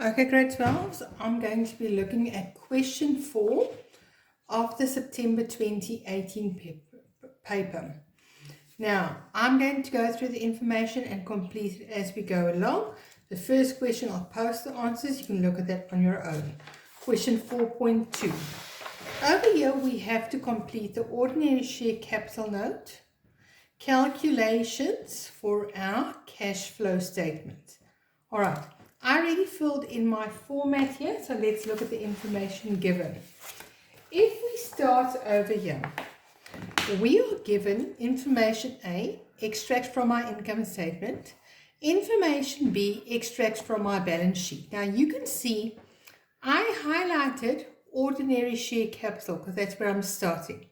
Okay, grade 12s, I'm going to be looking at question 4 of the September 2018 paper. Now, I'm going to go through the information and complete it as we go along. The first question, I'll post the answers. You can look at that on your own. Question 4.2. Over here, we have to complete the ordinary share capital note, calculations for our cash flow statement. All right. I already filled in my format here, so let's look at the information given. If we start over here, we are given information A, extracts from our income statement, information B, extracts from our balance sheet. Now you can see I highlighted ordinary share capital because that's where I'm starting.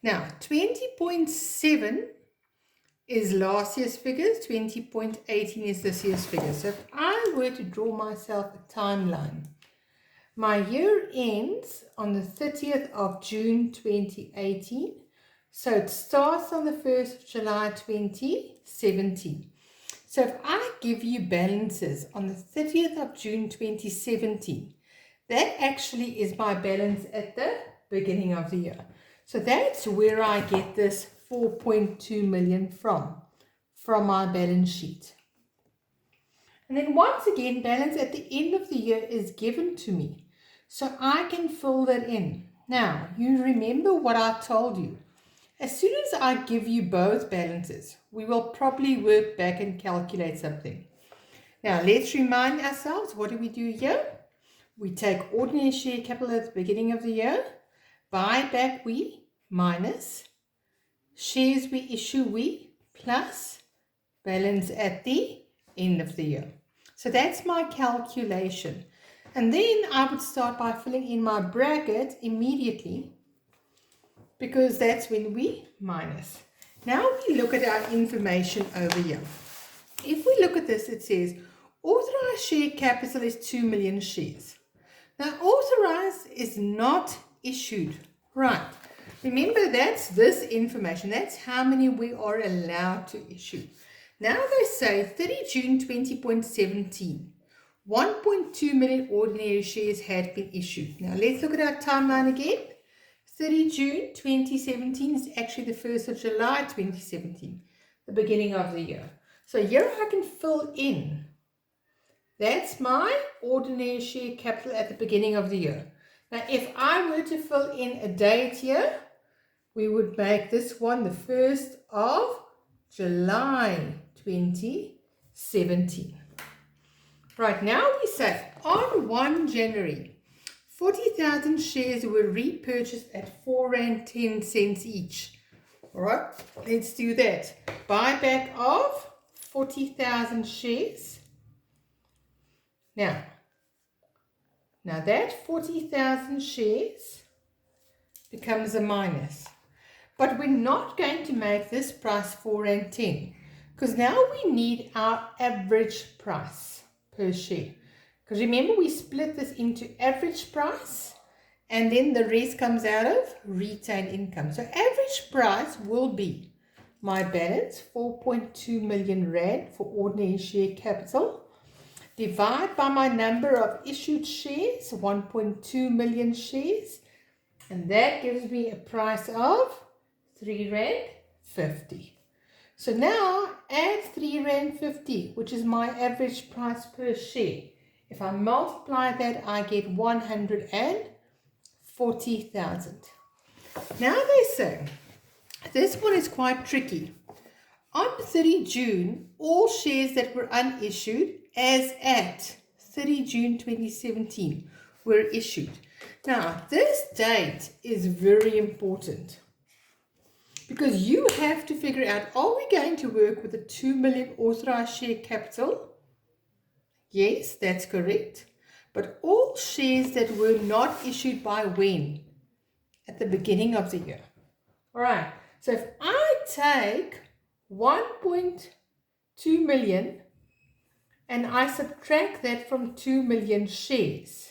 Now 20.7 is last year's figures, 20.18 is this year's figures. So if I were to draw myself a timeline, my year ends on the 30th of June 2018. So it starts on the 1st of July 2017. So if I give you balances on the 30th of June 2017, that actually is my balance at the beginning of the year. So that's where I get this 4.2 million from my balance sheet. And then once again, balance at the end of the year is given to me. So I can fill that in. Now, you remember what I told you. As soon as I give you both balances, we will probably work back and calculate something. Now, let's remind ourselves, what do we do here? We take ordinary share capital at the beginning of the year. Buyback we minus. Shares we issue we plus balance at the end of the year. So that's my calculation. And then I would start by filling in my bracket immediately because that's when we minus. Now we look at our information over here. If we look at this, it says authorized share capital is 2 million shares. Now authorized is not issued, right? Remember, that's this information. That's how many we are allowed to issue. Now they say 30 June 20.17, 1.2 million ordinary shares had been issued. Now let's look at our timeline again. 30 June 2017 is actually the 1st of July 2017, the beginning of the year. So here I can fill in. That's my ordinary share capital at the beginning of the year. Now if I were to fill in a date here, we would make this one the 1st of July 2017. Right, now we say on 1 January, 40,000 shares were repurchased at R4.10 each. All right, let's do that. Buyback of 40,000 shares. Now that 40,000 shares becomes a minus. But we're not going to make this price R4.10 because now we need our average price per share. Because remember, we split this into average price and then the rest comes out of retained income. So average price will be my balance, 4.2 million Rand for ordinary share capital. Divide by my number of issued shares, 1.2 million shares. And that gives me a price of R3.50. So now add R3.50, which is my average price per share. If I multiply that, I get 140,000. Now they say, this one is quite tricky. On 30 June, all shares that were unissued as at 30 June 2017 were issued. Now, this date is very important because you have to figure out, are we going to work with a 2 million authorized share capital? Yes, that's correct. But all shares that were not issued by when? At the beginning of the year. All right. So if I take 1.2 million and I subtract that from 2 million shares,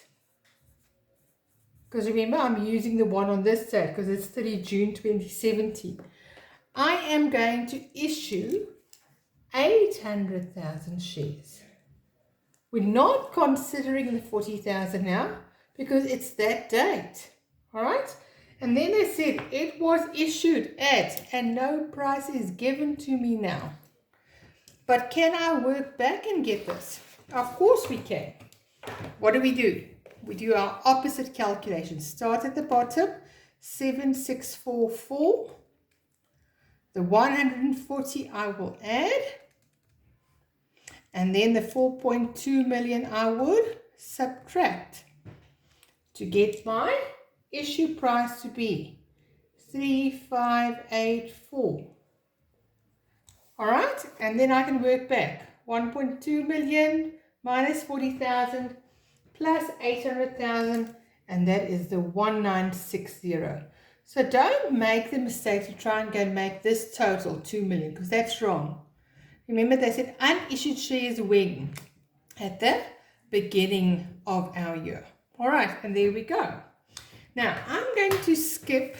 because remember, I'm using the one on this side because it's 30 June 2017. I am going to issue 800,000 shares, We're not considering the 40,000 now because it's that date. All right. And then they said it was issued at, and no price is given to me now. But can I work back and get this? Of course we can. What do? We do our opposite calculation. Start at the bottom, 7644. The 140 I will add. And then the 4.2 million I would subtract to get my issue price to be 3584. All right, and then I can work back. 1.2 million minus 40,000 plus 800,000, and that is the 1960. So don't make the mistake to try and go make this total 2 million, because that's wrong. Remember, they said unissued shares when? At the beginning of our year. All right, and there we go. Now, I'm going to skip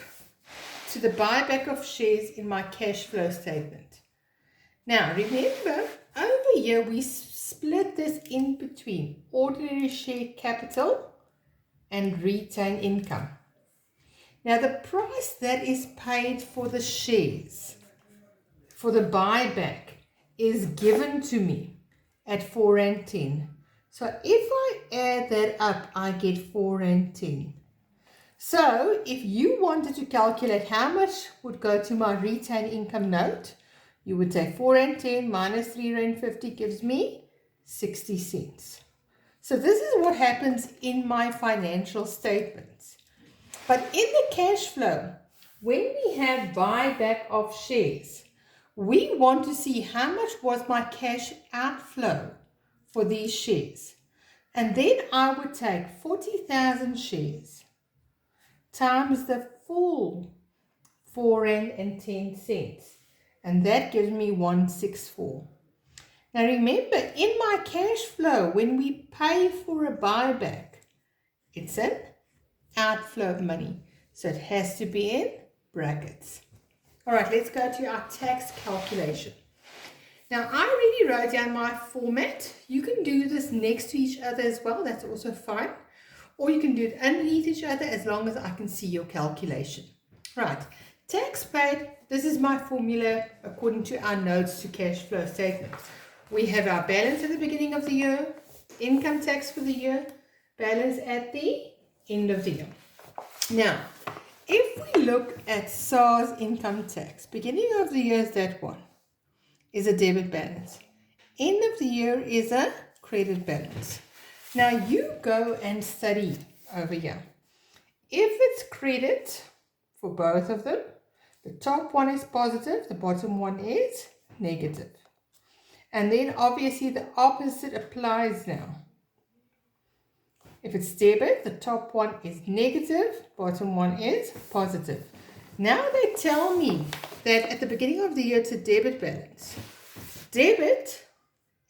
to the buyback of shares in my cash flow statement. Now, remember, over here, we split this in between ordinary share capital and retained income. Now, the price that is paid for the shares, for the buyback, is given to me at 4.10. So if I add that up, I get 4.10. So if you wanted to calculate how much would go to my retained income note, you would say 4.10 minus 3.50 gives me 60 cents. So this is what happens in my financial statements. But in the cash flow, when we have buyback of shares, we want to see how much was my cash outflow for these shares. And then I would take 40,000 shares times the full 4.10, and that gives me 164. Now remember, in my cash flow, when we pay for a buyback, it's an outflow of money, so it has to be in brackets. All right, let's go to our tax calculation. Now, I already wrote down my format. You can do this next to each other as well. That's also fine. Or you can do it underneath each other as long as I can see your calculation. Right, tax paid. This is my formula according to our notes to cash flow statements. We have our balance at the beginning of the year, income tax for the year, balance at the end of the year. Now, if we look at SARS income tax, beginning of the year is that one, is a debit balance. End of the year is a credit balance. Now you go and study over here. If it's credit for both of them, the top one is positive, the bottom one is negative. And then obviously the opposite applies now. If it's debit, the top one is negative, bottom one is positive. Now they tell me that at the beginning of the year it's a debit balance. Debit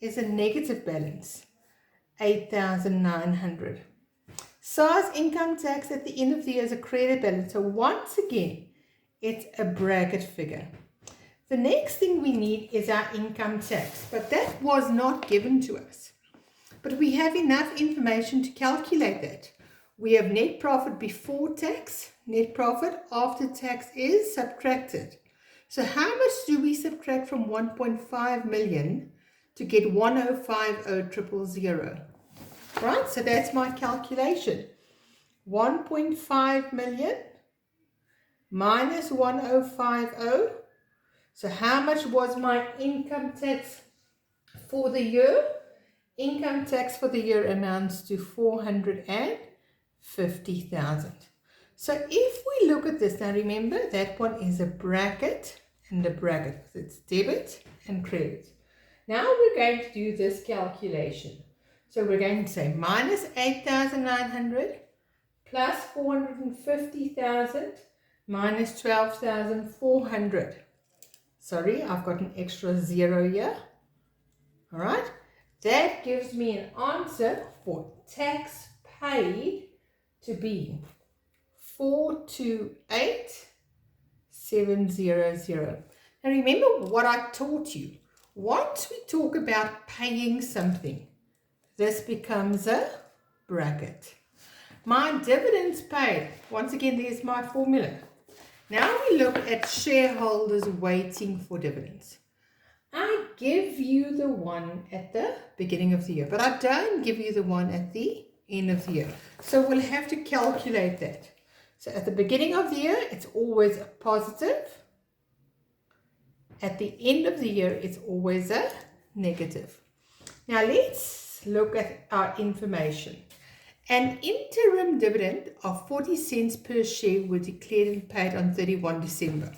is a negative balance, 8,900. SARS income tax at the end of the year is a credit balance. So once again, it's a bracket figure. The next thing we need is our income tax, but that was not given to us. But we have enough information to calculate that. We have net profit before tax, net profit after tax is subtracted. So how much do we subtract from 1.5 million to get 105,000? Right, so that's my calculation. 1.5 million minus 1,050. So how much was my income tax for the year? Income tax for the year amounts to 450,000. So if we look at this, now remember that one is a bracket and a bracket. It's debit and credit. Now we're going to do this calculation. So we're going to say minus 8,900 plus 450,000 minus 12,400. Sorry, I've got an extra zero here. All right. That gives me an answer for tax paid to be 428,700. Now remember what I taught you. Once we talk about paying something, this becomes a bracket. My dividends paid, once again, there's my formula. Now we look at shareholders waiting for dividends. I give you the one at the beginning of the year, but I don't give you the one at the end of the year. So we'll have to calculate that. So at the beginning of the year, it's always a positive. At the end of the year, it's always a negative. Now let's look at our information. An interim dividend of 40 cents per share were declared and paid on 31 December.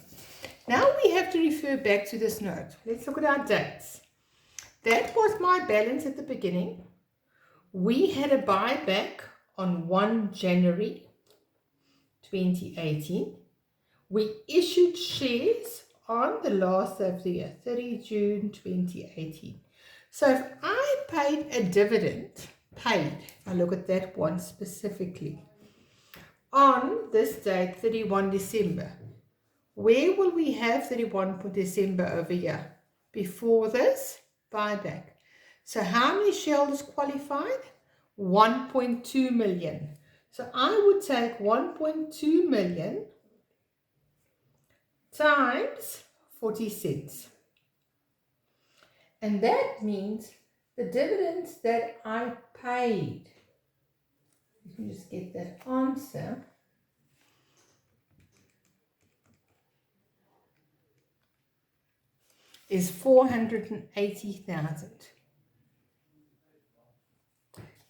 Now we have to refer back to this note. Let's look at our dates. That was my balance at the beginning. We had a buyback on 1 January 2018. We issued shares on the last of the year, 30 June 2018. So if I paid a dividend, if I look at that one specifically, on this date, 31 December, where will we have 31 December over here? Before this buyback. So how many shareholders qualified? 1.2 million. So I would take 1.2 million times 40 cents. And that means the dividends that I paid, let me just get that answer, is 480,000.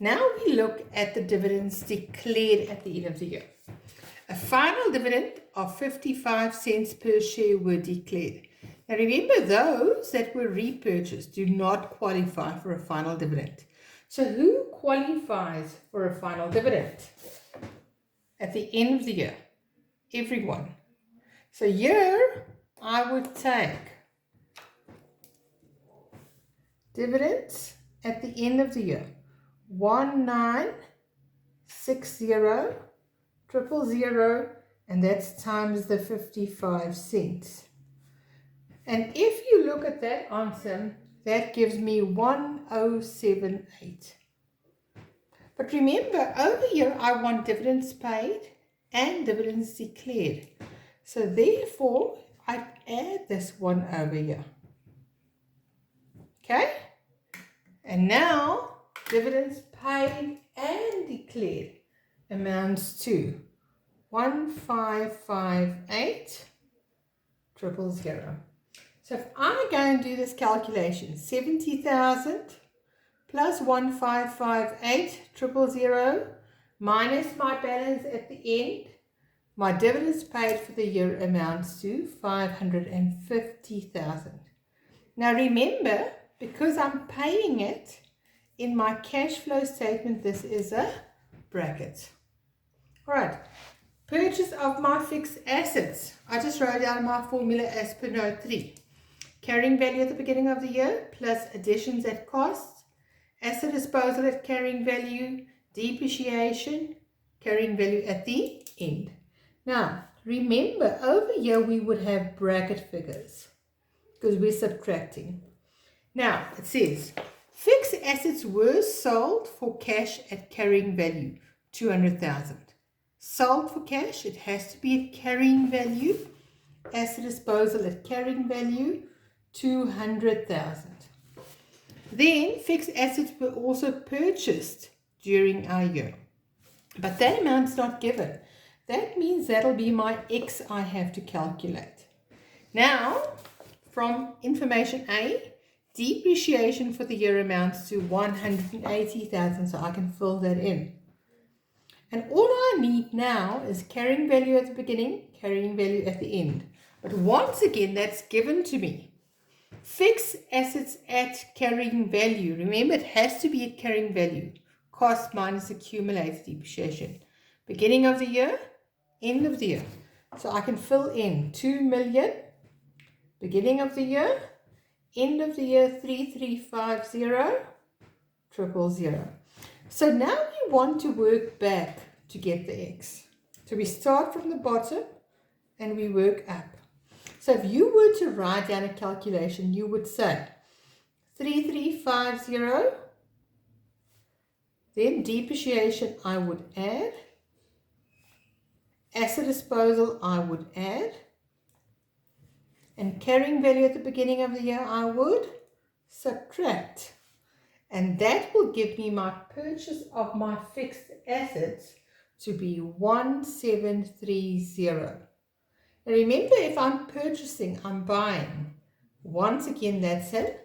Now we look at the dividends declared at the end of the year. A final dividend of 55 cents per share were declared. Now remember, those that were repurchased do not qualify for a final dividend. So who qualifies for a final dividend at the end of the year? Everyone. So here I would take dividends at the end of the year, 1960,000, and that's times the 55 cents. And if you look at that answer, that gives me 1078. But remember, over here I want dividends paid and dividends declared. So therefore, I add this one over here. Okay? And now, dividends paid and declared amounts to 1558,000. So if I go and do this calculation, 70,000 plus 1558,000 minus my balance at the end, my dividends paid for the year amounts to 550,000. Now remember, because I'm paying it in my cash flow statement, this is a bracket. All right. Purchase of my fixed assets. I just wrote down my formula as per note 3. Carrying value at the beginning of the year plus additions at cost, asset disposal at carrying value, depreciation, carrying value at the end. Now, remember, over here we would have bracket figures because we're subtracting. Now, it says, fixed assets were sold for cash at carrying value, 200,000. Sold for cash, it has to be at carrying value. Asset disposal at carrying value, 200,000. Then fixed assets were also purchased during our year, but that amount's not given. That means that'll be my X I have to calculate. Now, from information A, depreciation for the year amounts to 180,000, so I can fill that in. And all I need now is carrying value at the beginning, carrying value at the end. But once again, that's given to me. Fixed assets at carrying value. Remember, it has to be at carrying value. Cost minus accumulated depreciation. Beginning of the year, end of the year. So I can fill in 2 million. Beginning of the year, end of the year, 3350,000. So now we want to work back to get the X. So we start from the bottom and we work up. So if you were to write down a calculation, you would say 3350 Then depreciation I would add. Asset disposal I would add. And carrying value at the beginning of the year I would subtract. And that will give me my purchase of my fixed assets to be 1730. And remember, if I'm purchasing, I'm buying. Once again, that's an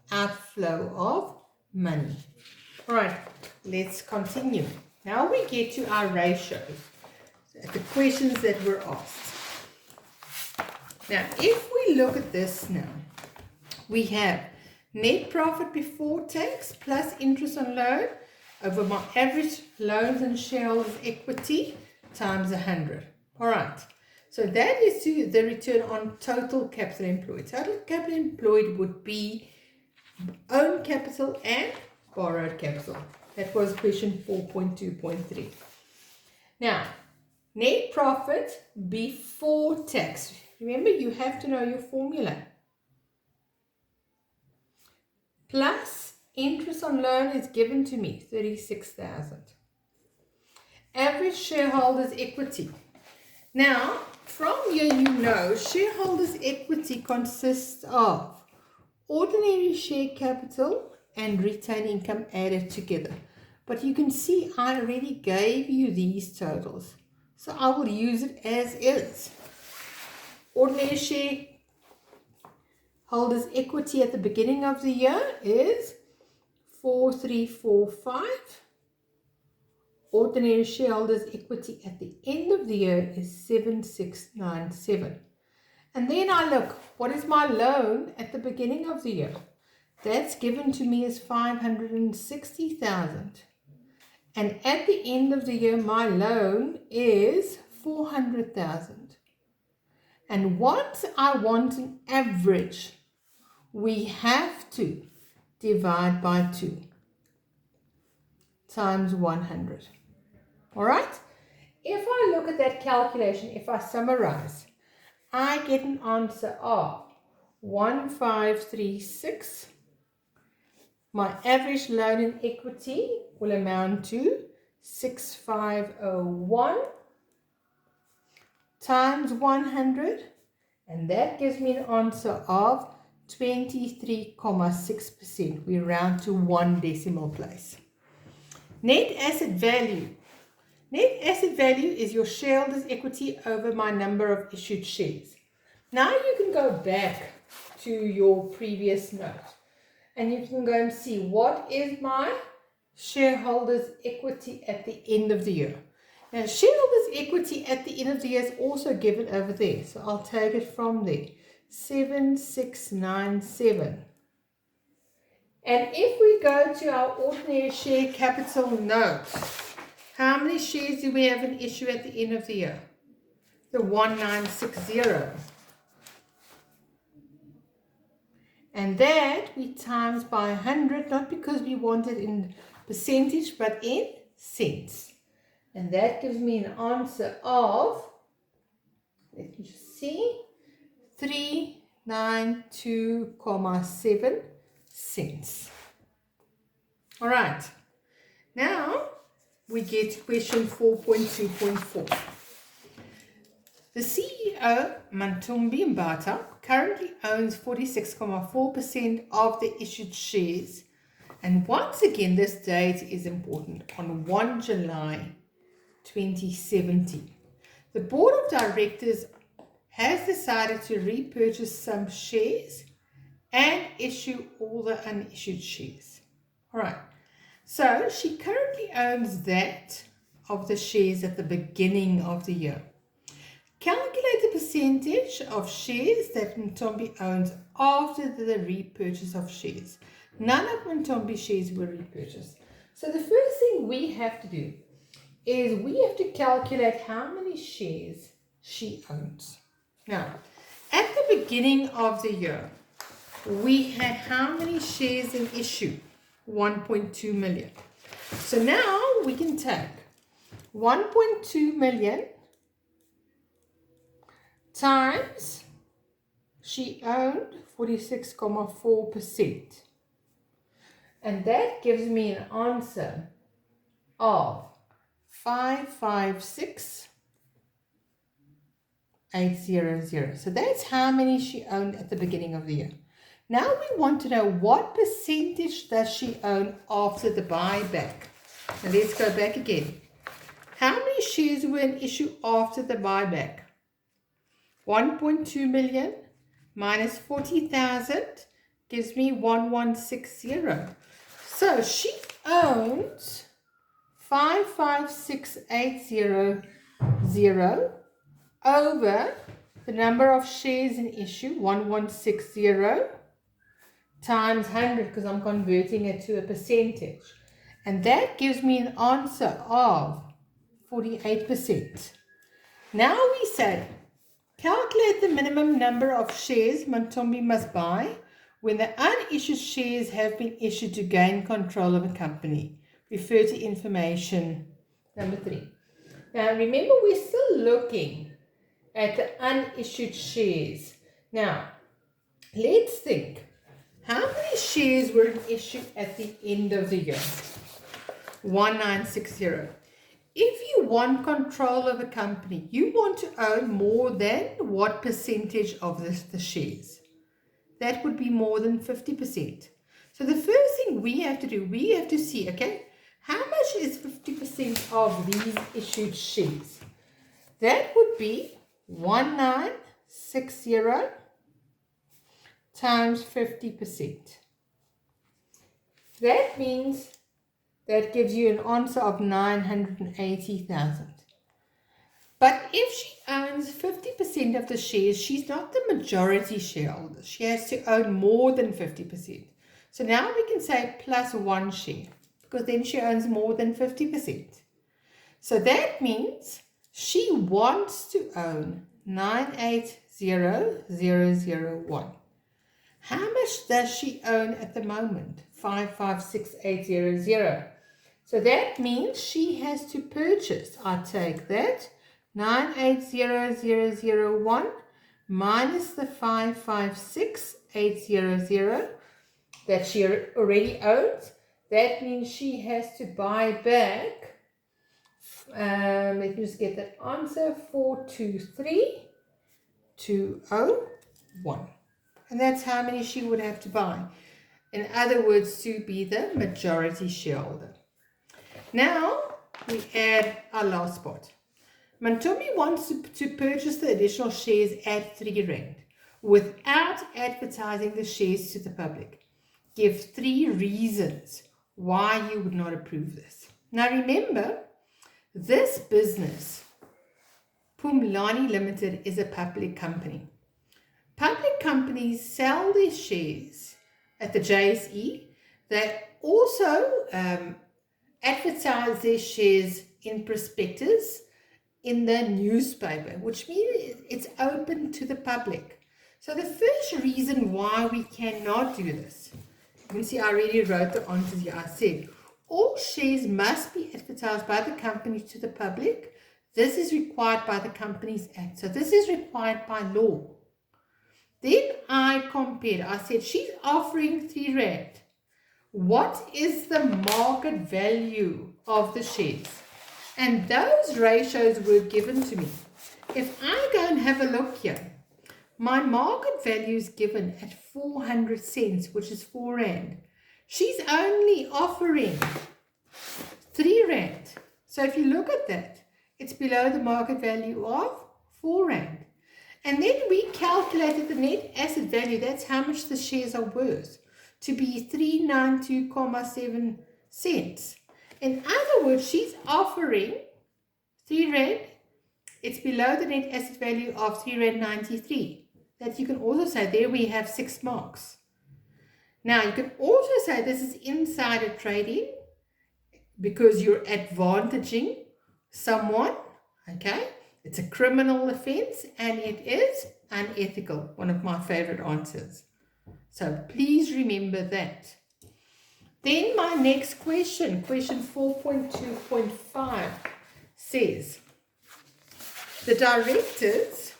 outflow of money. All right, let's continue. Now we get to our ratios, the questions that were asked. Now, if we look at this now, we have net profit before tax plus interest on loan over my average loans and shareholders' equity times 100. All right. So that is to the return on total capital employed. Total capital employed would be own capital and borrowed capital. That was question 4.2.3. Now, net profit before tax. Remember, you have to know your formula. Plus interest on loan is given to me, 36,000. Average shareholders' equity. Now, from here you know shareholders' equity consists of ordinary share capital and retained income added together. But you can see I already gave you these totals. So I will use it as is. Ordinary shareholders' equity at the beginning of the year is 4345. Ordinary shareholders' equity at the end of the year is 7697. And then I look, what is my loan at the beginning of the year? That's given to me as 560,000. And at the end of the year, my loan is 400,000. And once I want an average, we have to divide by 2 times 100. All right? If I look at that calculation, if I summarize, I get an answer of 1536. My average loan in equity will amount to 6501 times 100, and that gives me an answer of 23.6%. We round to 1 decimal place. Net asset value. Net asset value is your shareholders' equity over my number of issued shares. Now you can go back to your previous note and you can go and see what is my shareholders' equity at the end of the year. Now, shareholders' equity at the end of the year is also given over there. So I'll take it from there. 7697. And if we go to our ordinary share capital note, how many shares do we have in issue at the end of the year? The 1960. And that we times by 100, not because we want it in percentage, but in cents. And that gives me an answer of, let me just see, 392.7 cents. All right. Now we get to question 4.2.4. The CEO, Mantumbi Mbata, currently owns 46.4% of the issued shares. And once again, this date is important, on 1 July 2017. The board of directors has decided to repurchase some shares and issue all the unissued shares. All right. So she currently owns that of the shares at the beginning of the year. Calculate the percentage of shares that Mtombi owns after the repurchase of shares. None of Mtombi's shares were repurchased. So the first thing we have to do is we have to calculate how many shares she owns. Now, at the beginning of the year, we had how many shares in issue? 1.2 million. So now we can take 1.2 million times she owned 46.4%. And that gives me an answer of 556,800. So that's how many she owned at the beginning of the year. Now we want to know what percentage does she own after the buyback. Now let's go back again. How many shares were in issue after the buyback? 1.2 million minus 40,000 gives me 1160. So she owns 556,800 over the number of shares in issue, 1160, times 100, because I'm converting it to a percentage. And that gives me an answer of 48%. Now we say, calculate the minimum number of shares Mantombi must buy when the unissued shares have been issued to gain control of a company. Refer to information number 3. Now remember, we're still looking at the unissued shares. Now, let's think. How many shares were issued at the end of the year? 1960. If you want control of a company, you want to own more than what percentage of the shares? That would be more than 50%. So the first thing we have to do, we have to see, okay, how much is 50% of these issued shares? That would be 1960 times 50%. That means that gives you an answer of 980,000. But if she owns 50% of the shares, she's not the majority shareholder. She has to own more than 50%. So now we can say plus 1 share, because then she owns more than 50%. So that means she wants to own 980,001. How much does she own at the moment? 556,800. So that means she has to purchase, I take that, 980,001 minus the 556,800 that she already owns. That means she has to buy back, let me just get that answer, 423,201. And that's how many she would have to buy. In other words, to be the majority shareholder. Now we add our last part. Mantombi wants to purchase the additional shares at 3 Rand without advertising the shares to the public. Give 3 reasons why you would not approve this. Now remember, this business, Pumlani Limited, is a public company. Public companies sell their shares at the JSE. They also advertise their shares in prospectus in the newspaper, which means it's open to the public. So the first reason why we cannot do this, you can see I already wrote the answers here. I said all shares must be advertised by the company to the public. This is required by the Companies Act. So this is required by law. Then I compared. I said she's offering 3 Rand. What is the market value of the shares? And those ratios were given to me. If I go and have a look here, my market value is given at 400 cents, which is 4 Rand. She's only offering 3 Rand. So if you look at that, it's below the market value of 4 Rand. And then we calculated the net asset value. That's how much the shares are worth, to be 392.7 cents. In other words, she's offering 3 Rand. It's below the net asset value of 3.93 Rand. That you can also say, there we have 6 marks. Now, you can also say this is insider trading because you're advantaging someone, okay? It's a criminal offense and it is unethical, one of my favorite answers. So please remember that. Then my next question, question 4.2.5 says, the directors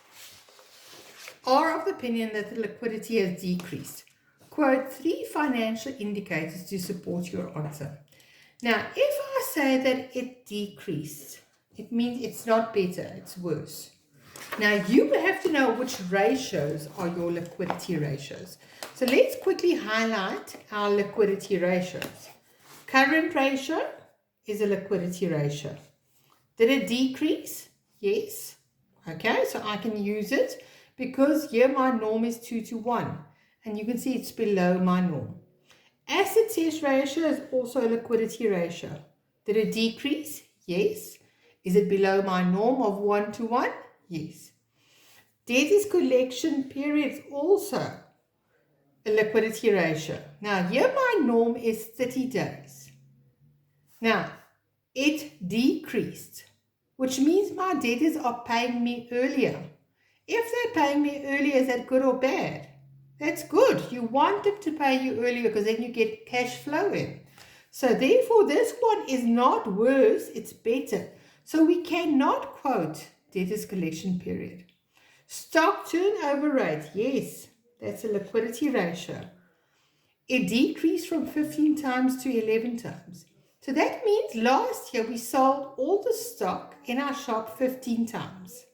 are of the opinion that the liquidity has decreased. Quote 3 financial indicators to support your answer. Now, if I say that it decreased, it means it's not better, it's worse. Now you have to know which ratios are your liquidity ratios. So let's quickly highlight our liquidity ratios. Current ratio is a liquidity ratio. Did it decrease? Yes. Okay, so I can use it because here my norm is 2 to 1. And you can see it's below my norm. Asset test ratio is also a liquidity ratio. Did it decrease? Yes. Is it below my norm of 1 to 1? Yes. Debtors collection period is also a liquidity ratio. Now here my norm is 30 days. Now it decreased, which means my debtors are paying me earlier. If they're paying me earlier, is that good or bad? That's good. You want them to pay you earlier because then you get cash flow in. So therefore, this one is not worse, it's better. So we cannot quote debtors collection period. Stock turnover rate, yes, that's a liquidity ratio. It decreased from 15 times to 11 times. So that means last year we sold all the stock in our shop 15 times.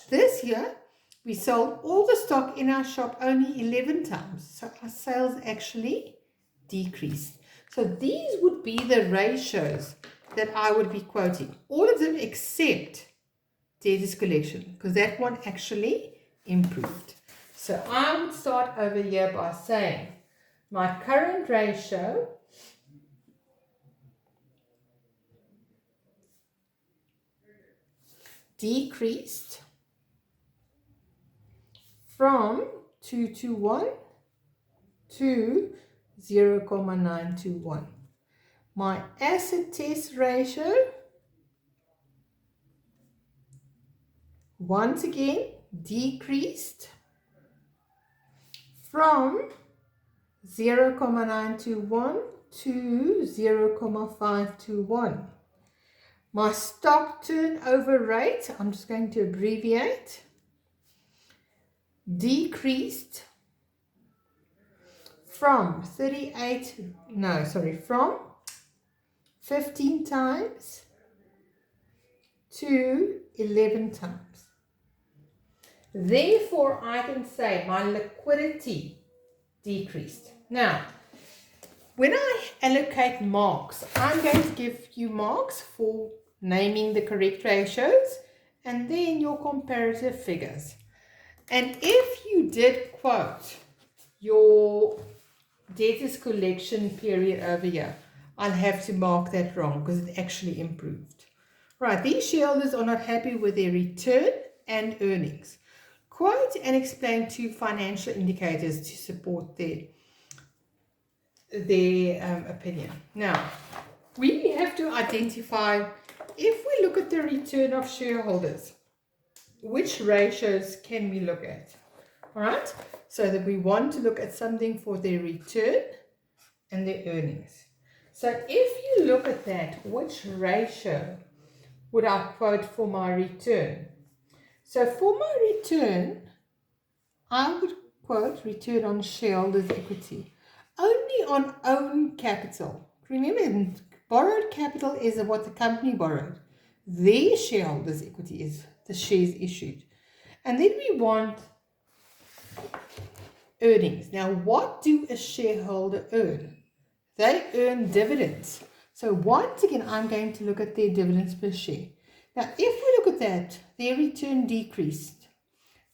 This year, we sold all the stock in our shop only 11 times. So our sales actually decreased. So these would be the ratios that I would be quoting. All of them except debtors collection, because that one actually improved. So I would start over here by saying my current ratio decreased from 2 to 1 to 0,921. My asset test ratio, once again, decreased from 0,921 to 0,521. My stock turnover rate, I'm just going to abbreviate, decreased from 15 times to 11 times. Therefore, I can say my liquidity decreased. Now, when I allocate marks, I'm going to give you marks for naming the correct ratios and then your comparative figures. And if you did quote your debtors collection period over here, I'll have to mark that wrong because it actually improved. Right, these shareholders are not happy with their return and earnings. Quote and explain two financial indicators to support their opinion. Now, we have to identify, if we look at the return of shareholders, which ratios can we look at? All right, so that we want to look at something for their return and their earnings. So if you look at that, which ratio would I quote for my return? So for my return, I would quote return on shareholders' equity, only on own capital. Remember, borrowed capital is what the company borrowed. Their shareholders' equity is the shares issued. And then we want earnings. Now, what do a shareholder earn? They earn dividends. So once again, I'm going to look at their dividends per share. Now, if we look at that, their return decreased.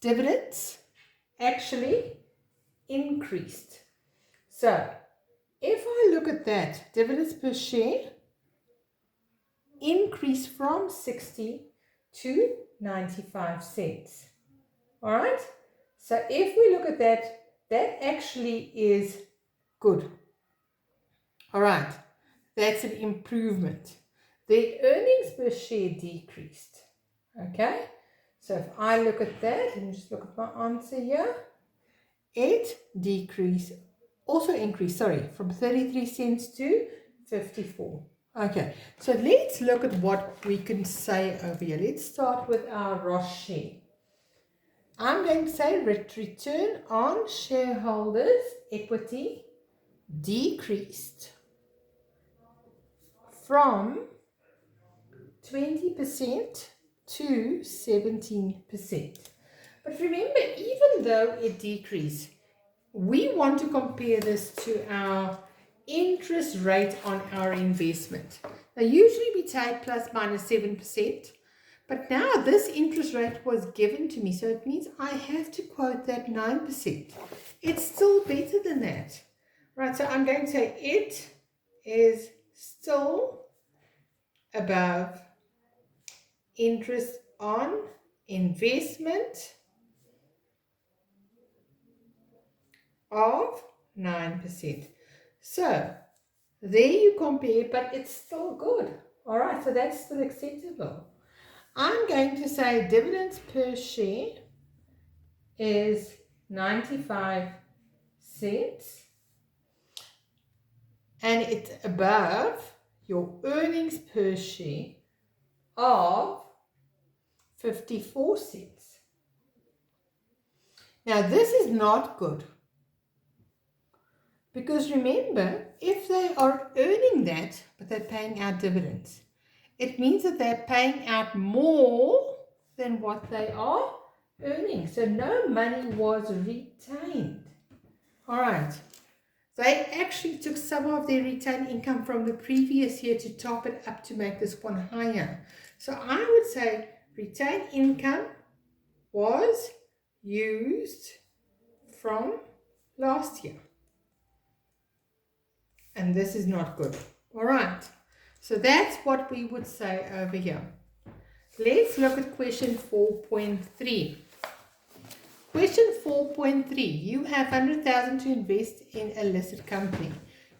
Dividends actually increased. So if I look at that, dividends per share increased from 60 to 95 cents. All right. So if we look at that, that actually is good. All right. That's an improvement. The earnings per share decreased. Okay. So if I look at that, and just look at my answer here, it decreased, also increased, sorry, from 33 cents to 54. Okay, so let's look at what we can say over here. Let's start with our Ross share. I'm going to say return on shareholders' equity decreased from 20% to 17%. But remember, even though it decreased, we want to compare this to our interest rate on our investment. Now, usually we take plus minus 7%, but now this interest rate was given to me, so it means I have to quote that 9%. It's still better than that. Right, so I'm going to say it is still above interest on investment of 9%. So there you compare, but it's still good. All right, so that's still acceptable. I'm going to say dividends per share is 95 cents, and it's above your earnings per share of 54 cents. Now this is not good, because remember, if they are earning that but they're paying out dividends, it means that they're paying out more than what they are earning. So no money was retained. All right. They actually took some of their retained income from the previous year to top it up to make this one higher. So I would say retained income was used from last year. And this is not good. All right. So that's what we would say over here. Let's look at question 4.3. Question 4.3. You have 100,000 to invest in a listed company.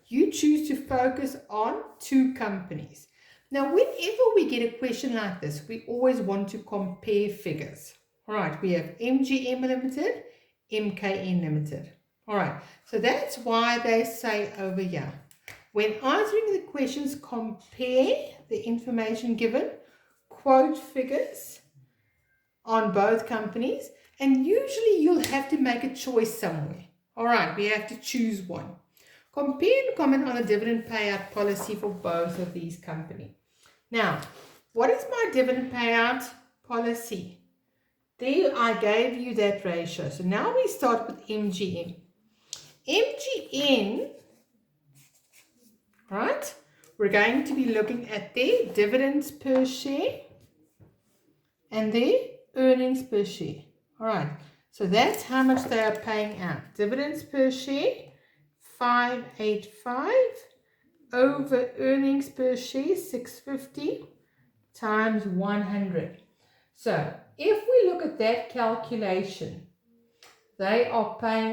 You choose to focus on 2 companies. Now, whenever we get a question like this, we always want to compare figures. All right, we have MGM Limited, MKN Limited. All right, so that's why they say over here, when answering the questions, compare the information given, quote figures on both companies, and usually you'll have to make a choice somewhere. All right, we have to choose one. Compare and comment on the dividend payout policy for both of these companies. Now, what is my dividend payout policy? There I gave you that ratio. So now we start with MGM. MGN, right? We're going to be looking at their dividends per share and their earnings per share. All right, so that's how much they are paying out. Dividends per share, 585 over earnings per share, 650 times 100. So if we look at that calculation, they are paying